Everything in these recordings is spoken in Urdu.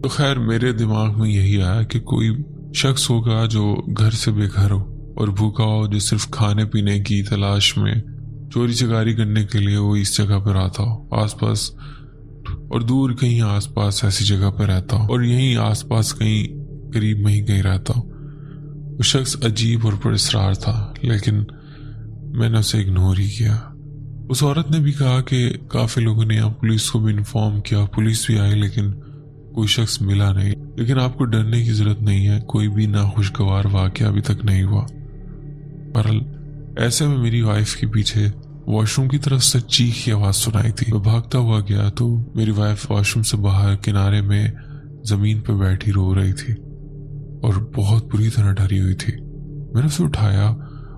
تو خیر میرے دماغ میں یہی آیا کہ کوئی شخص ہوگا جو گھر سے بے گھر ہو اور بھوکا ہو، جو صرف کھانے پینے کی تلاش میں چوری چکاری کرنے کے لیے وہ اس جگہ پر آتا ہو، آس پاس اور دور کہیں آس پاس ایسی جگہ پر رہتا ہو، اور یہیں آس پاس کہیں قریب میں ہی کہیں رہتا ہو۔ وہ شخص عجیب اور پراسرار تھا، لیکن میں نے اسے اگنور ہی کیا۔ اس عورت نے بھی کہا کہ کافی لوگوں نے یہاں پولیس کو بھی انفارم کیا، پولیس بھی آئی، لیکن کوئی شخص ملا نہیں۔ لیکن آپ کو ڈرنے کی ضرورت نہیں ہے، کوئی بھی ناخوشگوار واقعہ ابھی تک نہیں ہوا۔ بہرحال ایسے میں میری وائف کے پیچھے واش روم کی طرف سے چیخ کی آواز سنائی تھی۔ میں بھاگتا ہوا گیا تو میری وائف واش روم سے باہر کنارے میں زمین پہ بیٹھی رو رہی تھی اور بہت بری طرح ڈری ہوئی تھی۔ میں نے اسے اٹھایا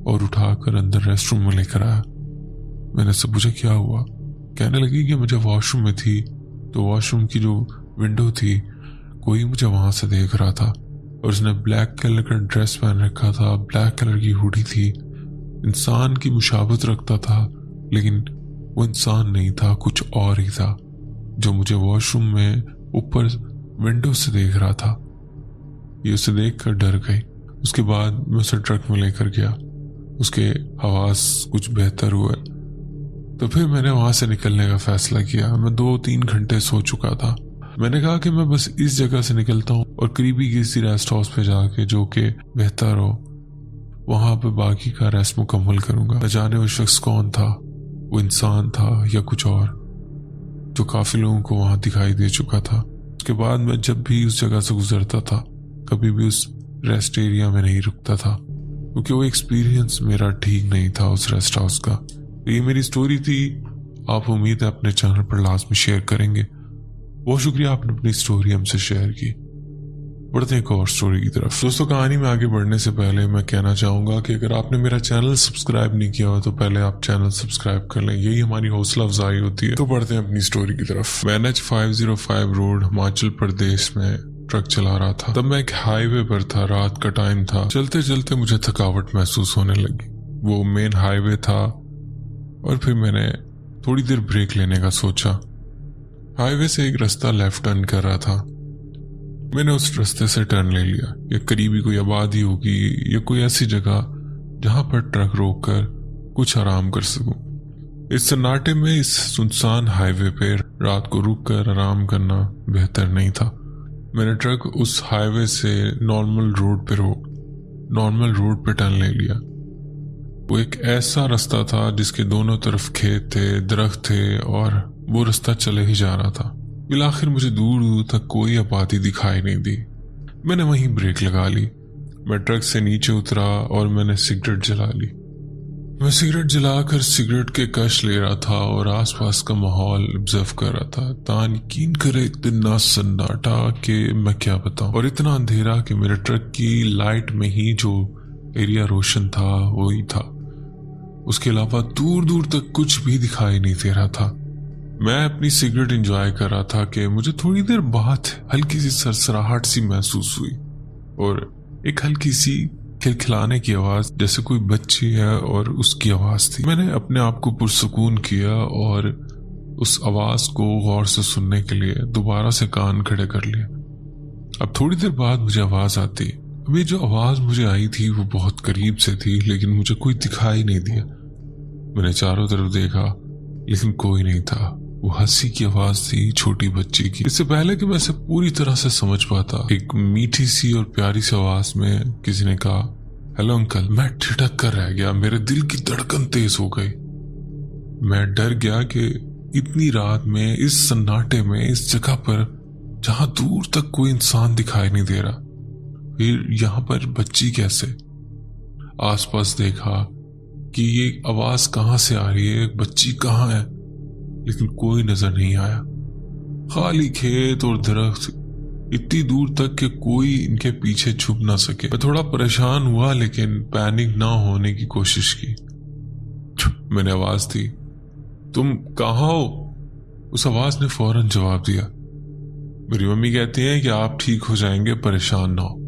اور اٹھا کر اندر ریسٹ روم میں لے کر آیا۔ میں نے اس سے پوچھا کیا ہوا؟ کہنے لگی کہ مجھے واش روم میں تھی تو واش روم کی جو ونڈو تھی کوئی مجھے وہاں سے دیکھ رہا تھا، اور اس نے بلیک کلر کا ڈریس پہن رکھا تھا، بلیک کلر کی ہوڈی تھی، انسان کی مشابہت رکھتا تھا، لیکن وہ انسان نہیں تھا، کچھ اور ہی تھا جو مجھے واش روم میں اوپر ونڈو سے دیکھ رہا تھا۔ یہ اسے دیکھ کر ڈر گئی۔ اس کے بعد میں اسے ٹرک میں لے کر گیا، اس کے حواس کچھ بہتر ہوئے تو پھر میں نے وہاں سے نکلنے کا فیصلہ کیا۔ میں 2-3 گھنٹے سو چکا تھا۔ میں نے کہا کہ میں بس اس جگہ سے نکلتا ہوں اور قریبی کسی ریسٹ ہاؤس پہ جا کے جو کہ بہتر ہو وہاں پہ باقی کا ریسٹ مکمل کروں گا۔ نہ جانے وہ شخص کون تھا، وہ انسان تھا یا کچھ اور، جو کافی لوگوں کو وہاں دکھائی دے چکا تھا۔ اس کے بعد میں جب بھی اس جگہ سے گزرتا تھا کبھی بھی اس ریسٹ ایریا میں نہیں رکتا تھا، کیونکہ وہ ایکسپیرینس میرا ٹھیک نہیں تھا اس ریسٹ ہاؤس کا۔ یہ میری سٹوری تھی، آپ امید ہے اپنے چینل پر لازمی شیئر کریں گے۔ بہت شکریہ آپ نے اپنی سٹوری ہم سے شیئر کی۔ بڑھتے ہیں ایک اور سٹوری کی طرف۔ دوستو کہانی میں آگے بڑھنے سے پہلے میں کہنا چاہوں گا کہ اگر آپ نے میرا چینل سبسکرائب نہیں کیا ہو تو پہلے آپ چینل سبسکرائب کر لیں، یہی ہماری حوصلہ افزائی ہوتی ہے۔ تو بڑھتے ہیں اپنی سٹوری کی طرف۔ میں NH 505 روڈ ہماچل پردیش میں ٹرک چلا رہا تھا۔ تب میں ایک ہائی وے پر تھا، رات کا ٹائم تھا۔ چلتے چلتے مجھے تھکاوٹ محسوس ہونے لگی۔ وہ مین ہائی وے تھا اور پھر میں نے تھوڑی دیر بریک لینے کا سوچا۔ ہائی وے سے ایک رستہ لیفٹ ٹرن کر رہا تھا۔ میں نے اس رستے سے ٹرن لے لیا کہ قریبی کوئی آبادی ہوگی یا کوئی ایسی جگہ جہاں پر ٹرک روک کر کچھ آرام کر سکوں۔ اس سناٹے میں اس سنسان ہائی وے پہ رات کو رک کر آرام کرنا بہتر نہیں تھا۔ میں نے ٹرک اس ہائی وے سے نارمل روڈ پہ ٹرن لے لیا۔ وہ ایک ایسا رستہ تھا جس کے دونوں طرف کھیت تھے، درخت تھے اور وہ رستہ چلے ہی جا رہا تھا۔ بالآخر مجھے دور دور تک کوئی آبادی دکھائی نہیں دی۔ میں نے وہیں بریک لگا لی۔ میں ٹرک سے نیچے اترا اور میں نے سگریٹ جلا لی۔ میں سگریٹ جلا کر سگریٹ کے کش لے رہا تھا اور آس پاس کا ماحول آبزرو کر رہا تھا۔ تان یقین کرے اتنا سناٹا کہ میں کیا بتاؤں، اور اتنا اندھیرا کہ میرے ٹرک کی لائٹ میں ہی جو ایریا روشن تھا وہی تھا، اس کے علاوہ دور دور تک کچھ بھی دکھائی نہیں دے رہا تھا۔ میں اپنی سگریٹ انجوائے کر رہا تھا کہ مجھے تھوڑی دیر بعد ہلکی سی سرسراہٹ سی محسوس ہوئی اور ایک ہلکی سی کھلکھلانے کی آواز، جیسے کوئی بچی ہے اور اس کی آواز تھی۔ میں نے اپنے آپ کو پرسکون کیا اور اس آواز کو غور سے سننے کے لیے دوبارہ سے کان کھڑے کر لیا۔ اب تھوڑی دیر بعد مجھے آواز آتی۔ اب یہ جو آواز مجھے آئی تھی وہ بہت قریب سے تھی، لیکن مجھے کوئی دکھائی نہیں دیا۔ میں نے چاروں طرف دیکھا لیکن کوئی نہیں تھا۔ وہ ہنسی کی آواز تھی، چھوٹی بچی کی۔ اس سے پہلے کہ میں اسے پوری طرح سے سمجھ پاتا، ایک میٹھی سی اور پیاری سی آواز میں کسی نے کہا، ہیلو انکل۔ میں ٹھٹک کر رہ گیا، میرے دل کی دھڑکن تیز ہو گئی۔ میں ڈر گیا کہ اتنی رات میں اس سناٹے میں اس جگہ پر جہاں دور تک کوئی انسان دکھائی نہیں دے رہا، پھر یہاں پر بچی کیسے؟ آس پاس دیکھا کہ یہ آواز کہاں سے آ رہی ہے، بچی کہاں ہے، لیکن کوئی نظر نہیں آیا۔ خالی کھیت اور درخت اتنی دور تک کہ کوئی ان کے پیچھے چھپ نہ سکے۔ میں تھوڑا پریشان ہوا لیکن پینک نہ ہونے کی کوشش کی۔ میں نے آواز دی، تم کہاں ہو؟ اس آواز نے فوراً جواب دیا، میری ممی کہتی ہیں کہ آپ ٹھیک ہو جائیں گے، پریشان نہ ہو۔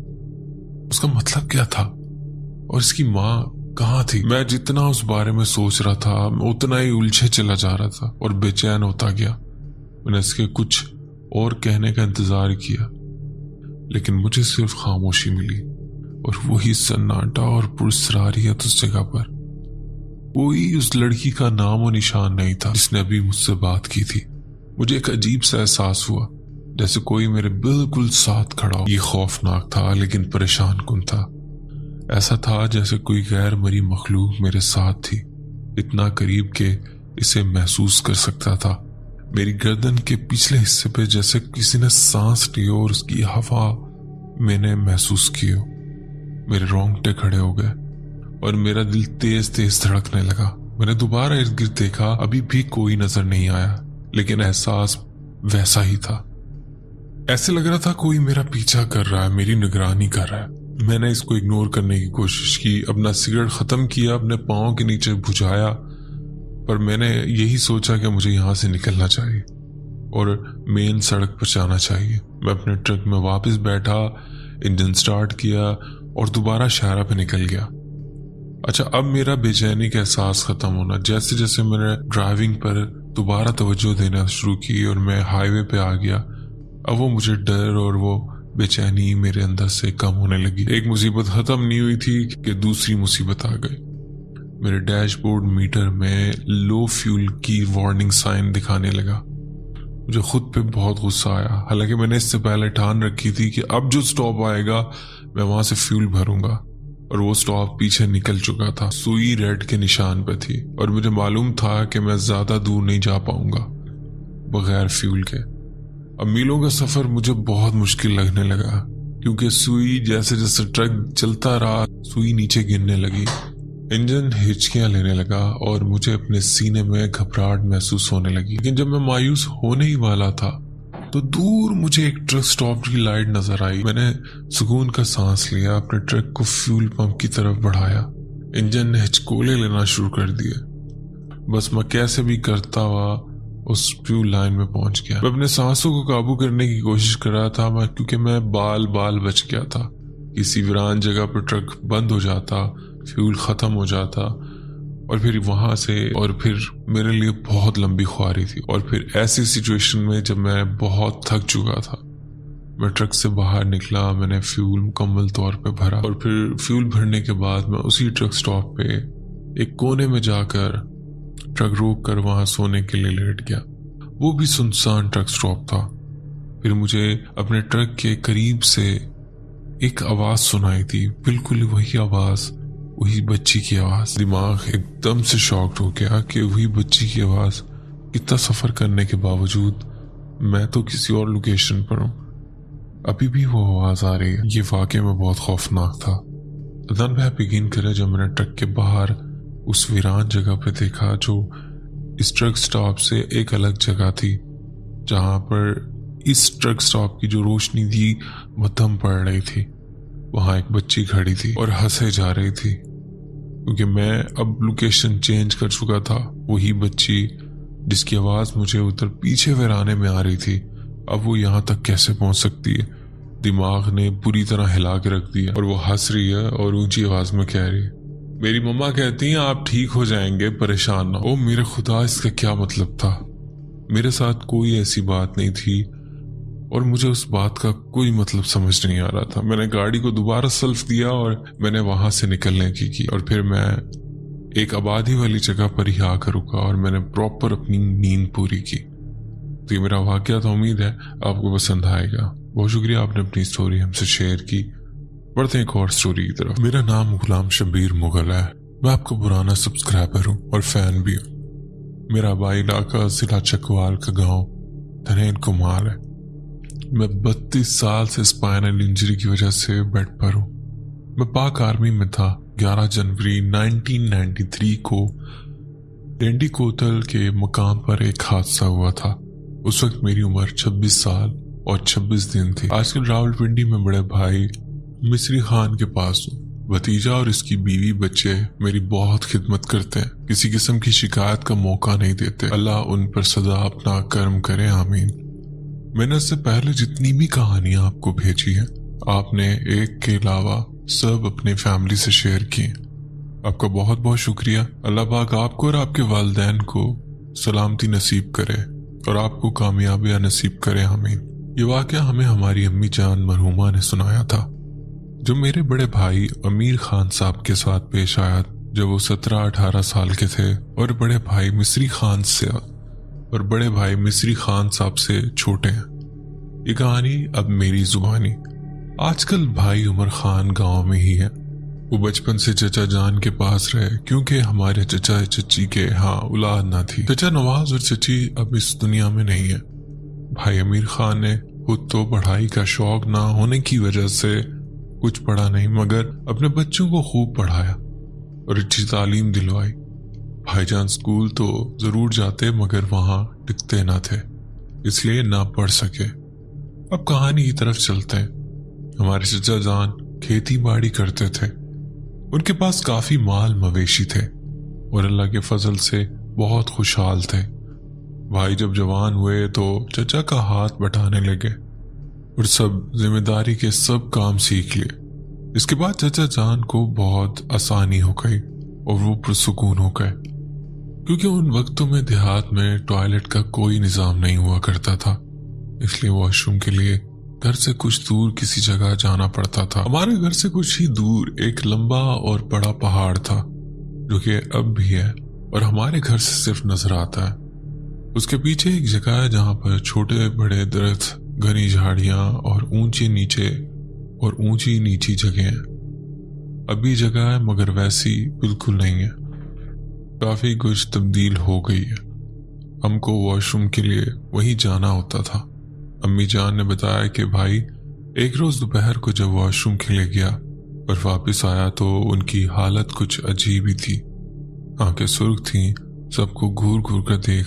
اس کا مطلب کیا تھا اور اس کی ماں کہاں تھی؟ میں جتنا اس بارے میں سوچ رہا تھا میں اتنا ہی الجھے چلا جا رہا تھا اور بے چین ہوتا گیا۔ میں نے اس کے کچھ اور کہنے کا انتظار کیا لیکن مجھے صرف خاموشی ملی اور وہی سناٹا اور پراسراریت اس جگہ پر۔ کوئی اس لڑکی کا نام و نشان نہیں تھا جس نے ابھی مجھ سے بات کی تھی۔ مجھے ایک عجیب سا احساس ہوا جیسے کوئی میرے بالکل ساتھ کھڑا ہو۔ یہ خوفناک تھا لیکن پریشان کن تھا۔ ایسا تھا جیسے کوئی غیر مری مخلوق میرے ساتھ تھی، اتنا قریب کہ اسے محسوس کر سکتا تھا۔ میری گردن کے پچھلے حصے پہ جیسے کسی نے سانس لی اور اس کی ہوا میں نے محسوس کی ہو۔ میرے رونگٹے کھڑے ہو گئے اور میرا دل تیز تیز دھڑکنے لگا۔ میں نے دوبارہ ارد گرد دیکھا، ابھی بھی کوئی نظر نہیں آیا، لیکن احساس ویسا ہی تھا۔ ایسے لگ رہا تھا کوئی میرا پیچھا کر رہا ہے، میری نگرانی کر رہا ہے۔ میں نے اس کو اگنور کرنے کی کوشش کی، اپنا سگریٹ ختم کیا، اپنے پاؤں کے نیچے بجھایا، پر میں نے یہی سوچا کہ مجھے یہاں سے نکلنا چاہیے اور مین سڑک پر جانا چاہیے۔ میں اپنے ٹرک میں واپس بیٹھا، انجن سٹارٹ کیا اور دوبارہ شاہراہ پہ نکل گیا۔ اچھا، اب میرا بے چینی کا احساس ختم ہونا، جیسے جیسے میں نے ڈرائیونگ پر دوبارہ توجہ دینا شروع کی اور میں ہائی وے پہ آ گیا، اب وہ مجھے ڈر اور وہ بے چینی میرے اندر سے کم ہونے لگی۔ ایک مصیبت ختم نہیں ہوئی تھی کہ دوسری مصیبت آ گئی۔ میرے ڈیش بورڈ میٹر میں لو فیول کی وارننگ سائن دکھانے لگا۔ مجھے خود پہ بہت غصہ آیا، حالانکہ میں نے اس سے پہلے ٹھان رکھی تھی کہ اب جو سٹاپ آئے گا میں وہاں سے فیول بھروں گا، اور وہ سٹاپ پیچھے نکل چکا تھا، سوئی ریڈ کے نشان پہ تھی، اور مجھے معلوم تھا کہ میں زیادہ دور نہیں جا پاؤں گا بغیر فیول کے۔ اب میلوں کا سفر مجھے بہت مشکل لگنے لگا، کیونکہ سوئی جیسے جیسے ٹرک چلتا رہا سوئی نیچے گرنے لگی، انجن ہچکیاں لینے لگا اور مجھے اپنے سینے میں گھبراہٹ محسوس ہونے لگی۔ لیکن جب میں مایوس ہونے ہی والا تھا تو دور مجھے ایک ٹرک سٹاپ کی لائٹ نظر آئی۔ میں نے سکون کا سانس لیا، اپنے ٹرک کو فیول پمپ کی طرف بڑھایا، انجن نے ہچکولے لینا شروع کر دیے۔ بس میں کیسے بھی کرتا ہوا اس فیول لائن میں پہنچ گیا۔ میں اپنے سانسوں کو قابو کرنے کی کوشش کر رہا تھا، کیونکہ میں بال بچ گیا تھا۔ کسی ویران جگہ پر ٹرک بند ہو جاتا، فیول ختم ہو جاتا، اور پھر وہاں سے، اور پھر میرے لیے بہت لمبی خواری تھی۔ اور پھر ایسی سچویشن میں جب میں بہت تھک چکا تھا، میں ٹرک سے باہر نکلا، میں نے فیول مکمل طور پہ بھرا، اور پھر فیول بھرنے کے بعد میں اسی ٹرک سٹاپ پہ ایک کونے میں جا کر ٹرک روک کر وہاں سونے کے لیے لیٹ گیا۔ وہ بھی سنسان ٹرک سٹاپ تھا۔ پھر مجھے اپنے ٹرک کے قریب سے ایک آواز سنائی تھی، بالکل وہی آواز، وہی بچی کی آواز۔ دماغ ایک دم سے شاکڈ ہو گیا کہ وہی بچی کی آواز۔ اتنا سفر کرنے کے باوجود میں تو کسی اور لوکیشن پر ہوں، ابھی بھی وہ آواز آ رہی ہے۔ یہ واقعی میں بہت خوفناک تھا۔ دن بہ یقین کرے جب میں نے ٹرک کے باہر اس ویران جگہ پہ دیکھا جو اس ٹرک سٹاپ سے ایک الگ جگہ تھی، جہاں پر اس ٹرک سٹاپ کی جو روشنی تھی مدھم پڑ رہی تھی۔ وہاں ایک بچی کھڑی تھی اور ہنسے جا رہی تھی، کیونکہ میں اب لوکیشن چینج کر چکا تھا۔ وہی بچی جس کی آواز مجھے ادھر پیچھے ویرانے میں آ رہی تھی، اب وہ یہاں تک کیسے پہنچ سکتی ہے؟ دماغ نے پوری طرح ہلا کے رکھ دیا، اور وہ ہنس رہی ہے اور اونچی آواز میں کہہ رہی ہے، میری مما کہتی ہیں آپ ٹھیک ہو جائیں گے، پریشان نہ ہو۔ میرے خدا، اس کا کیا مطلب تھا؟ میرے ساتھ کوئی ایسی بات نہیں تھی اور مجھے اس بات کا کوئی مطلب سمجھ نہیں آ رہا تھا۔ میں نے گاڑی کو دوبارہ سلف دیا اور میں نے وہاں سے نکلنے کی اور پھر میں ایک آبادی والی جگہ پر ہی آ کر رکا اور میں نے پراپر اپنی نیند پوری کی۔ تو یہ میرا واقعہ تھا، امید ہے آپ کو پسند آئے گا۔ بہت شکریہ آپ نے اپنی سٹوری ہم سے شیئر کی۔ بڑھتے ہیں ایک اور سٹوری کی طرف۔ میرا نام غلام شبیر مغل ہے، میں آپ کا پرانا سبسکرائبر ہوں اور فین بھی ہوں۔ میرا آبائی علاقہ ضلع چکوال کا گاؤں دھنین کمال ہے۔ میں 32 سال سے اسپائنل انجری کی وجہ سے بیڈ پر ہوں۔ میں پاک آرمی میں تھا۔ 11 جنوری 1993 کو لینڈی کوتل کے مقام پر ایک حادثہ ہوا تھا۔ اس وقت میری عمر 26 سال اور 26 دن تھی۔ آج کل راولپنڈی میں بڑے بھائی مصری خان کے پاس ہوں۔ بھتیجا اور اس کی بیوی بچے میری بہت خدمت کرتے ہیں، کسی قسم کی شکایت کا موقع نہیں دیتے۔ اللہ ان پر سدا اپنا کرم کرے، آمین۔ میں نے اس سے پہلے جتنی بھی کہانیاں آپ کو بھیجی ہیں، آپ نے ایک کے علاوہ سب اپنے فیملی سے شیئر کی ہیں۔ آپ کا بہت بہت شکریہ۔ اللہ پاک آپ کو اور آپ کے والدین کو سلامتی نصیب کرے اور آپ کو کامیابیاں نصیب کرے، آمین۔ یہ واقعہ ہمیں ہماری امی جان مرحومہ نے سنایا تھا، جو میرے بڑے بھائی امیر خان صاحب کے ساتھ پیش آیا جب وہ 17-18 سال کے تھے، اور بڑے بھائی مصری خان صاحب سے چھوٹے ہیں۔ یہ کہانی اب میری زبانی۔ آج کل بھائی عمر خان گاؤں میں ہی ہے۔ وہ بچپن سے چچا جان کے پاس رہے، کیونکہ ہمارے چچا چچی کے ہاں اولاد نہ تھی۔ چچا نواز اور چچی اب اس دنیا میں نہیں ہے۔ بھائی امیر خان نے خود تو پڑھائی کا شوق نہ ہونے کی وجہ سے کچھ پڑھا نہیں، مگر اپنے بچوں کو خوب پڑھایا اور اچھی تعلیم دلوائی۔ بھائی جان سکول تو ضرور جاتے، مگر وہاں ٹکتے نہ تھے، اس لیے نہ پڑھ سکے۔ اب کہانی کی طرف چلتے ہیں۔ ہمارے چچا جان کھیتی باڑی کرتے تھے، ان کے پاس کافی مال مویشی تھے اور اللہ کے فضل سے بہت خوشحال تھے۔ بھائی جب جوان ہوئے تو چچا کا ہاتھ بٹانے لگے اور سب ذمہ داری کے سب کام سیکھ لیے۔ اس کے بعد چچا جان کو بہت آسانی ہو گئی اور وہ پرسکون ہو گئے، کیونکہ ان وقتوں میں دیہات میں ٹوائلٹ کا کوئی نظام نہیں ہوا کرتا تھا، اس لیے واش روم کے لیے گھر سے کچھ دور کسی جگہ جانا پڑتا تھا۔ ہمارے گھر سے کچھ ہی دور ایک لمبا اور بڑا پہاڑ تھا، جو کہ اب بھی ہے اور ہمارے گھر سے صرف نظر آتا ہے۔ اس کے پیچھے ایک جگہ ہے جہاں پر چھوٹے بڑے درخت، گھنی جھاڑیاں اور اونچی نیچی جگہیں ہیں۔ ابھی جگہ ہے مگر ویسی بالکل نہیں ہے، کافی کچھ تبدیل ہو گئی ہے۔ ہم کو واش روم کے لیے وہی جانا ہوتا تھا۔ امی جان نے بتایا کہ بھائی ایک روز دوپہر کو جب واش روم کے لیے گیا اور واپس آیا تو ان کی حالت کچھ عجیب ہی تھی۔ آنکھیں سرخ تھیں، سب کو گھور گھور کر دیکھ